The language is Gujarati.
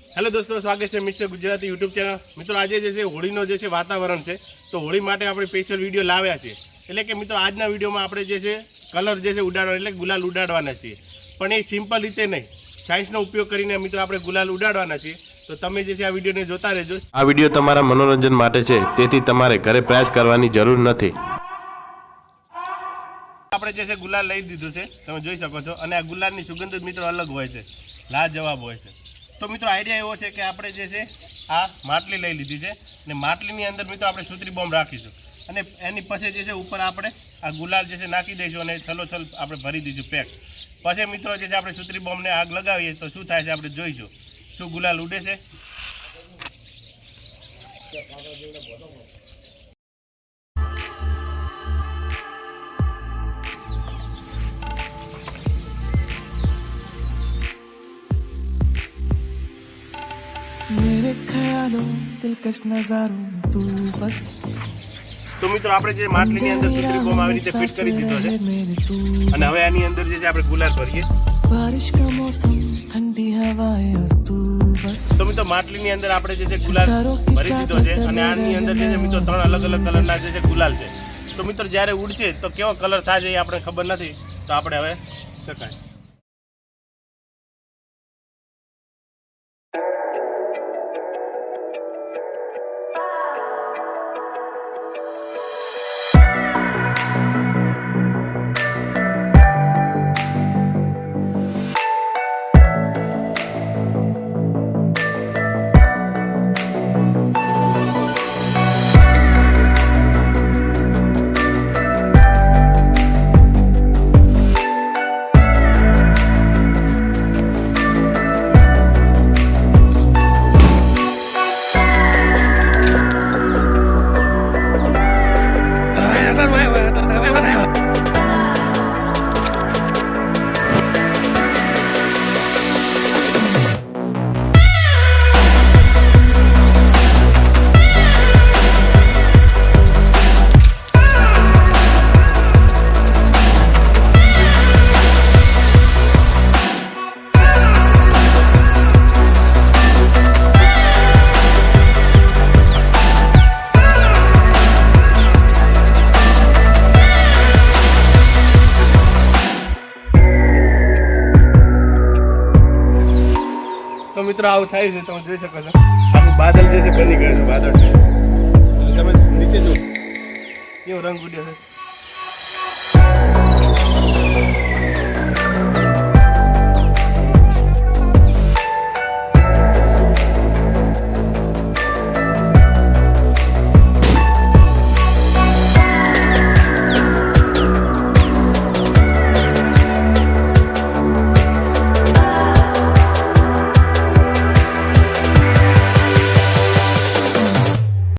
हेलो दोस्तों, स्वागत है मिस्टर गुजराती यूट्यूब चैनल। मित्रों, आज जैसे होळीनो जे छे वातावरण है, तो होળી माटे आपणे स्पेशल विडियो लाव्या छे। एटले के मित्रों आजना विडियो में आपणे जे छे कलर जे छे उडाडवा एटले गुलाल उडाडवाना छे, पण ए सिम्पल रीते नहीं, साइंसनो उपयोग करीने मित्रों आपणे गुलाल उडाडवाना छे। तो तमे जे छे आ विडियोने जोता रहेजो। आ विडियो तमारा मनोरंजन माटे छे, तेथी तमारे घरे प्रयास करवानी जरूर नथी। આપણે જે છે ગુલાલ લઈ દીધું છે, તમે જોઈ શકો છો, અને આ ગુલાલની સુગંધ મિત્રો અલગ હોય છે, લાજવાબ હોય છે। તો મિત્રો આઈડિયા એવો છે કે આપણે જે છે આ માટલી લઈ લીધી છે, અને માટલીની અંદર મિત્રો આપણે સુતરી બોમ્બ રાખીશું, અને એની પછી જે છે ઉપર આપણે આ ગુલાલ જે છે નાખી દઈશું, અને છલોછલ આપણે ભરી દઈશું પેક। પછી મિત્રો જે છે આપણે સુતરી બોમ્બને આગ લગાવીએ તો શું થાય છે આપણે જોઈશું, શું ગુલાલ ઉડે છે। मेरे ख्यालों दिलकश नजारों तू बस। तो मित्रों આપણે જે માટલીની અંદર સુતરી બોમ્બ આવી રીતે ફિટ કરી દીધો છે, અને હવે આની અંદર જે છે આપણે ગુલાલ ભરીએ। बारिश का मौसम ठंडी हवाएं और तू बस। તો મિત્રો માટલીની અંદર આપણે જે છે ગુલાલ ભરી દીધો છે, અને આની અંદર જે છે મિત્રો ત્રણ અલગ અલગ કલરના જે છે ગુલાલ છે। તો મિત્રો જ્યારે ઉડશે તો કેવો કલર થાય એ આપણે ખબર નથી, તો આપણે હવે ચકાય। तो मित्रों आવું થાય છે, તમે જોઈ શકો છો આખું બાદલ જે છે બની ગયું છે, બાદળ તમે નીચે જો કેવો રંગ ઉડ્યો છે।